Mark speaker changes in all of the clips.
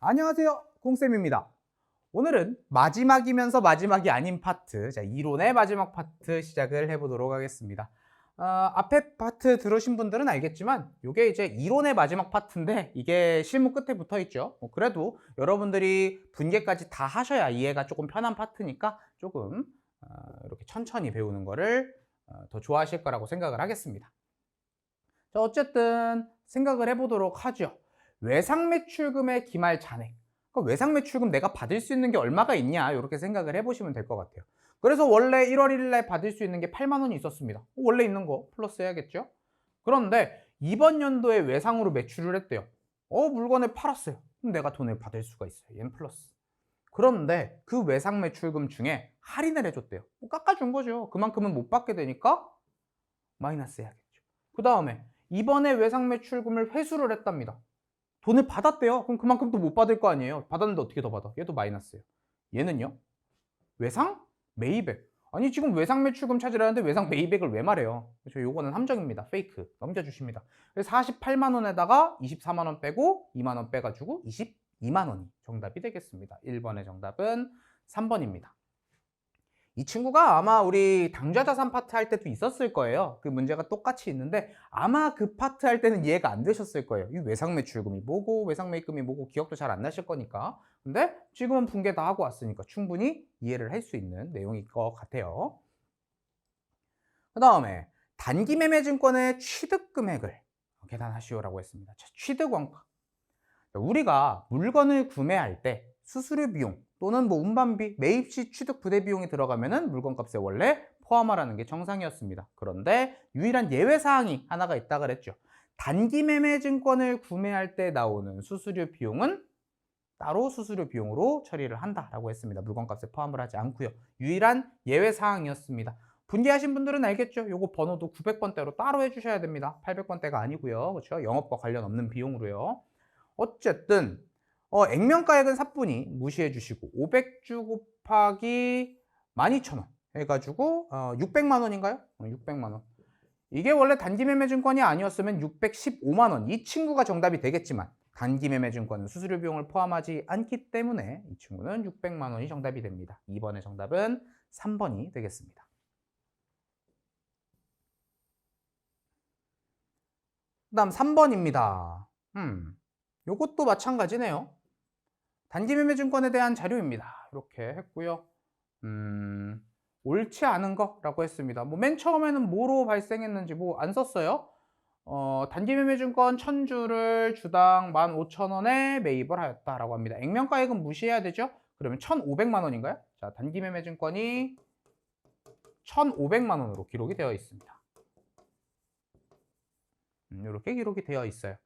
Speaker 1: 안녕하세요, 공쌤입니다. 오늘은 마지막이면서 마지막이 아닌 파트, 자, 이론의 마지막 파트 시작을 해보도록 하겠습니다. 앞에 파트 들으신 분들은 알겠지만 이게 이제 이론의 마지막 파트인데 이게 실무 끝에 붙어 있죠. 그래도 여러분들이 분계까지 다 하셔야 이해가 조금 편한 파트니까 조금 이렇게 천천히 배우는 거를 더 좋아하실 거라고 생각을 하겠습니다. 자, 어쨌든 생각을 해보도록 하죠. 외상매출금의 기말 잔액. 외상매출금 내가 받을 수 있는 게 얼마가 있냐 이렇게 생각을 해보시면 될 것 같아요. 그래서 원래 1월 1일 날 받을 수 있는 게 8만 원이 있었습니다. 원래 있는 거 플러스 해야겠죠. 그런데 이번 연도에 외상으로 매출을 했대요. 물건을 팔았어요. 그럼 내가 돈을 받을 수가 있어요. 얘는 플러스. 그런데 그 외상매출금 중에 할인을 해줬대요. 깎아준 거죠. 그만큼은 못 받게 되니까 마이너스 해야겠죠. 그 다음에 이번에 외상매출금을 회수를 했답니다. 돈을 받았대요. 그럼 그만큼 또 못 받을 거 아니에요. 받았는데 어떻게 더 받아? 얘도 마이너스예요. 얘는요? 외상? 매입액. 아니 지금 외상 매출금 찾으라는데 외상 매입액을 왜 말해요? 그렇죠? 요거는 함정입니다. 페이크. 넘겨주십니다. 그래서 48만 원에다가 24만 원 빼고 2만 원 빼가지고 22만 원이 정답이 되겠습니다. 1번의 정답은 3번입니다. 이 친구가 아마 우리 당좌자산 파트 할 때도 있었을 거예요. 그 문제가 똑같이 있는데 아마 그 파트 할 때는 이해가 안 되셨을 거예요. 이 외상매출금이 뭐고 외상매입금이 뭐고 기억도 잘 안 나실 거니까. 근데 지금은 분계 다 하고 왔으니까 충분히 이해를 할 수 있는 내용일 것 같아요. 그 다음에 단기매매증권의 취득금액을 계산하시오라고 했습니다. 자, 취득원가. 우리가 물건을 구매할 때 수수료 비용 또는 뭐 운반비, 매입 시 취득 부대 비용이 들어가면은 물건값에 원래 포함하라는 게 정상이었습니다. 그런데 유일한 예외 사항이 하나가 있다 그랬죠. 단기 매매 증권을 구매할 때 나오는 수수료 비용은 따로 수수료 비용으로 처리를 한다라고 했습니다. 물건값에 포함을 하지 않고요. 유일한 예외 사항이었습니다. 분기하신 분들은 알겠죠? 요거 번호도 900번대로 따로 해주셔야 됩니다. 800번대가 아니고요. 그렇죠? 영업과 관련 없는 비용으로요. 어쨌든 액면가액은 사뿐히 무시해 주시고 500주 곱하기 12,000원 해가지고 600만 원인가요? 600만 원. 이게 원래 단기매매증권이 아니었으면 615만 원. 이 친구가 정답이 되겠지만 단기매매증권은 수수료 비용을 포함하지 않기 때문에 이 친구는 600만 원이 정답이 됩니다. 2번의 정답은 3번이 되겠습니다. 그 다음 3번입니다. 요것도 마찬가지네요. 단기매매증권에 대한 자료입니다. 이렇게 했고요. 옳지 않은 거라고 했습니다. 맨 처음에는 뭐로 발생했는지 안 썼어요. 단기매매증권 1000주를 주당 15,000원에 매입을 하였다라고 합니다. 액면가액은 무시해야 되죠? 그러면 1,500만 원인가요? 자, 단기매매증권이 1,500만 원으로 기록이 되어 있습니다. 이렇게 기록이 되어 있어요.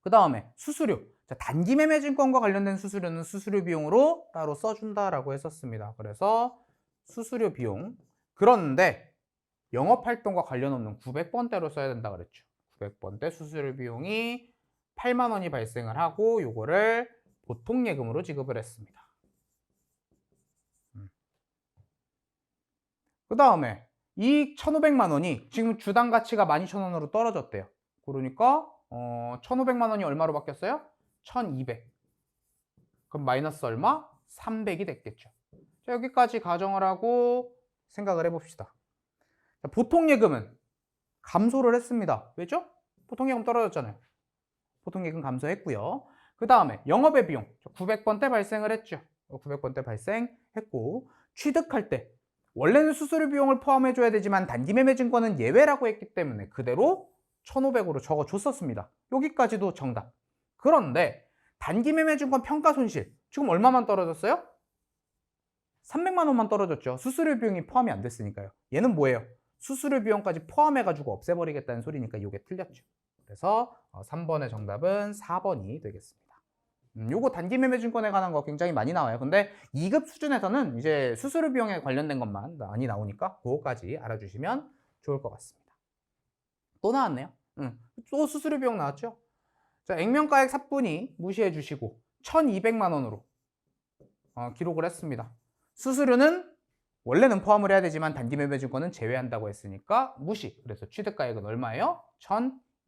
Speaker 1: 그 다음에 수수료. 자, 단기매매증권과 관련된 수수료는 수수료 비용으로 따로 써준다라고 했었습니다. 그래서 수수료 비용. 그런데 영업활동과 관련 없는 900번대로 써야 된다 그랬죠. 900번대 수수료 비용이 8만 원이 발생을 하고 요거를 보통예금으로 지급을 했습니다. 그 다음에 이 1,500만 원이 지금 주당 가치가 12,000원으로 떨어졌대요. 그러니까 1,500만 원이 얼마로 바뀌었어요? 1,200. 그럼 마이너스 얼마? 300이 됐겠죠. 자, 여기까지 가정을 하고 생각을 해봅시다. 자, 보통예금은 감소를 했습니다. 왜죠? 보통예금 떨어졌잖아요. 보통예금 감소했고요. 그 다음에 영업의 비용 900번대 발생을 했죠. 900번대 발생했고 취득할 때 원래는 수수료 비용을 포함해줘야 되지만 단기매매증권은 예외라고 했기 때문에 그대로 1,500으로 적어줬었습니다. 여기까지도 정답. 그런데 단기매매증권 평가손실 지금 얼마만 떨어졌어요? 300만 원만 떨어졌죠. 수수료 비용이 포함이 안 됐으니까요. 얘는 뭐예요? 수수료 비용까지 포함해가지고 없애버리겠다는 소리니까 이게 틀렸죠. 그래서 3번의 정답은 4번이 되겠습니다. 요거 단기매매증권에 관한 거 굉장히 많이 나와요. 근데 2급 수준에서는 이제 수수료 비용에 관련된 것만 많이 나오니까 그거까지 알아주시면 좋을 것 같습니다. 또 나왔네요. 또 수수료 비용 나왔죠. 자, 액면가액 사뿐히 무시해 주시고 1,200만 원으로 기록을 했습니다. 수수료는 원래는 포함을 해야 되지만 단기매매증권은 제외한다고 했으니까 무시. 그래서 취득가액은 얼마예요?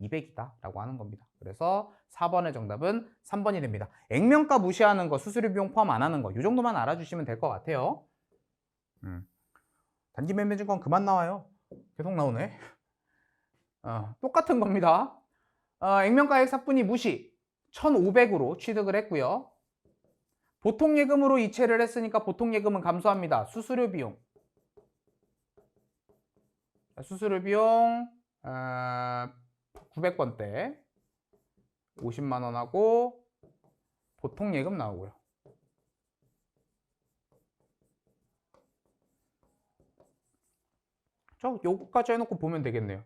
Speaker 1: 200이다 라고 하는 겁니다. 그래서 4번의 정답은 3번이 됩니다. 액면가 무시하는 거, 수수료 비용 포함 안 하는 거, 이 정도만 알아주시면 될 것 같아요. 단기 매매 증권 그만 나와요. 계속 나오네. 똑같은 겁니다. 액면가액 삭분이 무시 1,500으로 취득을 했고요. 보통 예금으로 이체를 했으니까 보통 예금은 감소합니다. 수수료 비용 900번대 50만 원하고 보통 예금 나오고요. 요거까지 해놓고 보면 되겠네요.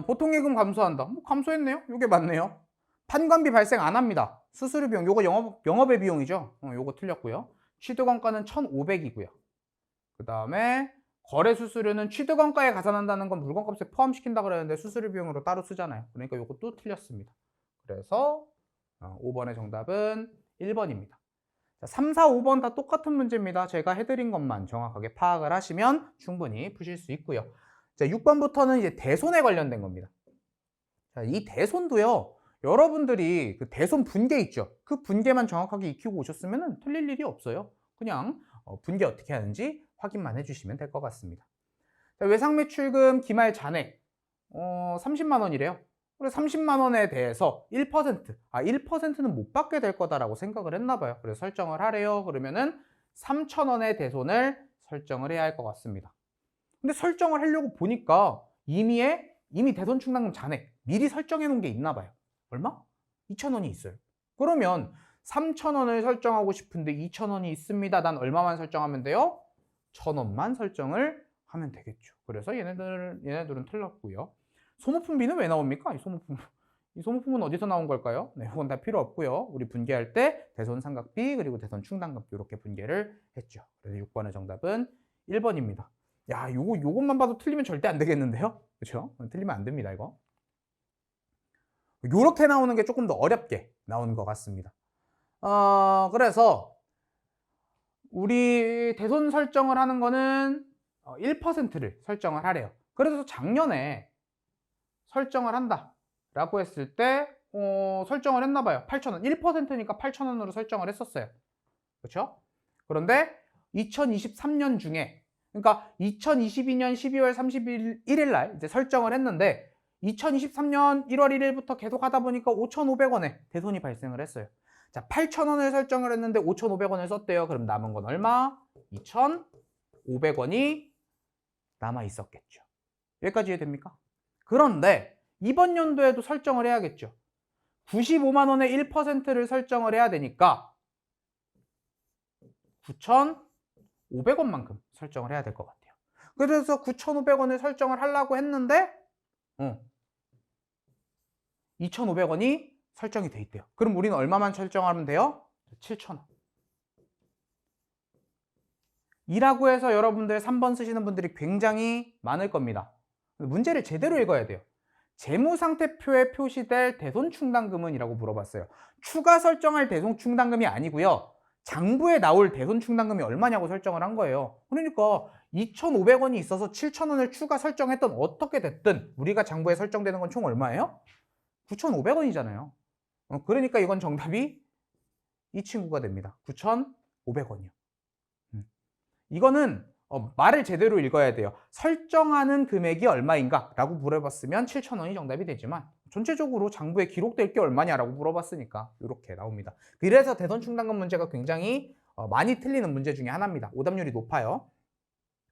Speaker 1: 보통 예금 감소한다. 뭐 감소했네요. 이게 맞네요. 판관비 발생 안 합니다. 수수료 비용, 요거 영업의 비용이죠. 요거 틀렸고요. 취득원가는 1,500이고요. 그 다음에 거래 수수료는 취득원가에 가산한다는 건 물건값에 포함시킨다 그랬는데 수수료 비용으로 따로 쓰잖아요. 그러니까 요것도 틀렸습니다. 그래서 5번의 정답은 1번입니다. 자, 3, 4, 5번 다 똑같은 문제입니다. 제가 해드린 것만 정확하게 파악을 하시면 충분히 푸실 수 있고요. 자, 6번부터는 이제 대손에 관련된 겁니다. 자, 이 대손도요. 여러분들이 그 대손 분계 있죠. 그 분계만 정확하게 익히고 오셨으면 틀릴 일이 없어요. 그냥 분계 어떻게 하는지 확인만 해주시면 될 것 같습니다. 자, 외상매출금 기말 잔액 30만 원이래요. 그래서 30만 원에 대해서 1%는 못 받게 될 거다라고 생각을 했나 봐요. 그래서 설정을 하래요. 그러면은 3,000원의 대손을 설정을 해야 할 것 같습니다. 근데 설정을 하려고 보니까 이미 대손 충당금 잔액 미리 설정해 놓은 게 있나 봐요. 얼마? 2,000원이 있어요. 그러면 3,000원을 설정하고 싶은데 2,000원이 있습니다. 난 얼마만 설정하면 돼요? 1,000원만 설정을 하면 되겠죠. 그래서 얘네들은 틀렸고요. 소모품비는 왜 나옵니까? 이 소모품은 어디서 나온 걸까요? 네, 이건 다 필요 없고요. 우리 분계할 때 대손 삼각비 그리고 대손 충당금 이렇게 분계를 했죠. 그래서 6번의 정답은 1번입니다. 야, 요것만 봐도 틀리면 절대 안 되겠는데요? 그렇죠? 틀리면 안 됩니다, 이거. 요렇게 나오는 게 조금 더 어렵게 나오는 것 같습니다. 그래서 우리 대손 설정을 하는 거는 1%를 설정을 하래요. 그래서 작년에 설정을 한다 라고 했을 때 설정을 했나 봐요. 8,000원, 1%니까 8,000원으로 설정을 했었어요. 그렇죠? 그런데 2023년 중에, 그러니까 2022년 12월 31일 날 이제 설정을 했는데 2023년 1월 1일부터 계속 하다 보니까 5,500원에 대손이 발생을 했어요. 자, 8,000원을 설정을 했는데 5,500원을 썼대요. 그럼 남은 건 얼마? 2,500원이 남아 있었겠죠. 여기까지 이해됩니까? 그런데 이번 연도에도 설정을 해야겠죠. 95만 원의 1%를 설정을 해야 되니까 9,500원만큼 설정을 해야 될 것 같아요. 그래서 9,500원을 설정을 하려고 했는데 2,500원이 설정이 돼 있대요. 그럼 우리는 얼마만 설정하면 돼요? 7,000원. 이라고 해서 여러분들 3번 쓰시는 분들이 굉장히 많을 겁니다. 문제를 제대로 읽어야 돼요. 재무상태표에 표시될 대손충당금은 이라고 물어봤어요. 추가 설정할 대손충당금이 아니고요. 장부에 나올 대손충당금이 얼마냐고 설정을 한 거예요. 그러니까 2,500원이 있어서 7,000원을 추가 설정했던 어떻게 됐든 우리가 장부에 설정되는 건 총 얼마예요? 9,500원이잖아요. 그러니까 이건 정답이 이 친구가 됩니다. 9,500원이요. 이거는 말을 제대로 읽어야 돼요. 설정하는 금액이 얼마인가? 라고 물어봤으면 7,000원이 정답이 되지만 전체적으로 장부에 기록될 게 얼마냐라고 물어봤으니까 이렇게 나옵니다. 그래서 대손충당금 문제가 굉장히 많이 틀리는 문제 중에 하나입니다. 오답률이 높아요.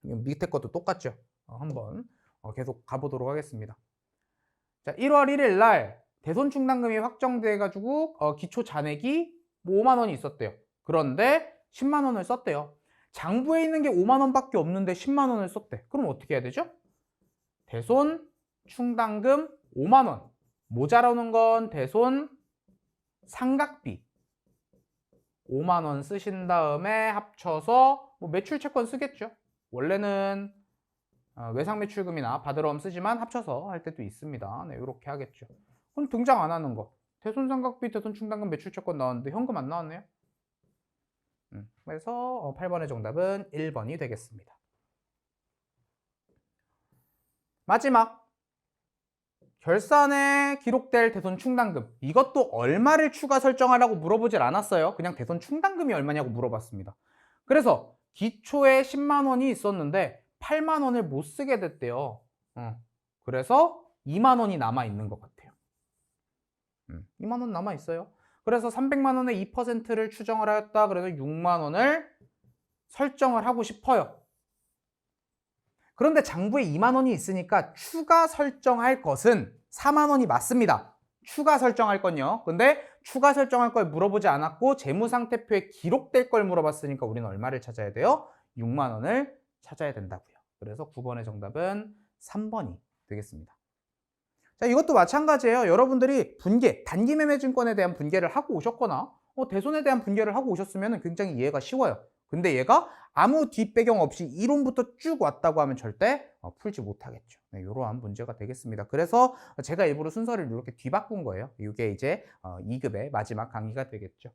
Speaker 1: 밑에 것도 똑같죠. 한번 계속 가보도록 하겠습니다. 자, 1월 1일 날 대손충당금이 확정돼가지고 기초 잔액이 5만 원이 있었대요. 그런데 10만 원을 썼대요. 장부에 있는 게 5만 원밖에 없는데 10만 원을 썼대. 그럼 어떻게 해야 되죠? 대손 충당금 5만 원. 모자라는 건 대손 상각비 5만 원 쓰신 다음에 합쳐서 뭐 매출채권 쓰겠죠. 원래는 외상매출금이나 받으러 쓰지만 합쳐서 할 때도 있습니다. 네, 이렇게 하겠죠. 그럼 등장 안 하는 거. 대손 상각비, 대손 충당금, 매출채권 나왔는데 현금 안 나왔네요. 그래서 8번의 정답은 1번이 되겠습니다. 마지막 결산에 기록될 대손 충당금, 이것도 얼마를 추가 설정하라고 물어보질 않았어요. 그냥 대손 충당금이 얼마냐고 물어봤습니다. 그래서 기초에 10만 원이 있었는데 8만 원을 못 쓰게 됐대요. 그래서 2만 원이 남아 있는 것 같아요. 2만 원 남아 있어요. 그래서 300만 원의 2%를 추정을 하였다. 그래서 6만 원을 설정을 하고 싶어요. 그런데 장부에 2만 원이 있으니까 추가 설정할 것은 4만 원이 맞습니다. 추가 설정할 건요. 근데 추가 설정할 걸 물어보지 않았고 재무상태표에 기록될 걸 물어봤으니까 우리는 얼마를 찾아야 돼요? 6만 원을 찾아야 된다고요. 그래서 9번의 정답은 3번이 되겠습니다. 자, 이것도 마찬가지예요. 여러분들이 분계, 단기매매증권에 대한 분계를 하고 오셨거나 대손에 대한 분계를 하고 오셨으면 굉장히 이해가 쉬워요. 근데 얘가 아무 뒷배경 없이 이론부터 쭉 왔다고 하면 절대 풀지 못하겠죠. 네, 이러한 문제가 되겠습니다. 그래서 제가 일부러 순서를 이렇게 뒤바꾼 거예요. 이게 이제 2급의 마지막 강의가 되겠죠.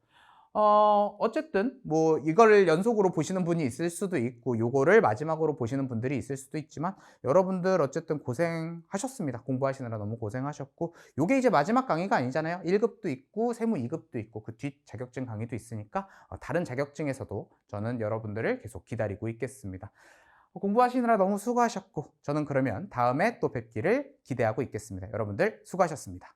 Speaker 1: 어쨌든 뭐 이거를 연속으로 보시는 분이 있을 수도 있고 요거를 마지막으로 보시는 분들이 있을 수도 있지만 여러분들 어쨌든 고생하셨습니다. 공부하시느라 너무 고생하셨고 요게 이제 마지막 강의가 아니잖아요. 1급도 있고 세무 2급도 있고 그 뒷 자격증 강의도 있으니까 다른 자격증에서도 저는 여러분들을 계속 기다리고 있겠습니다. 공부하시느라 너무 수고하셨고 저는 그러면 다음에 또 뵙기를 기대하고 있겠습니다. 여러분들 수고하셨습니다.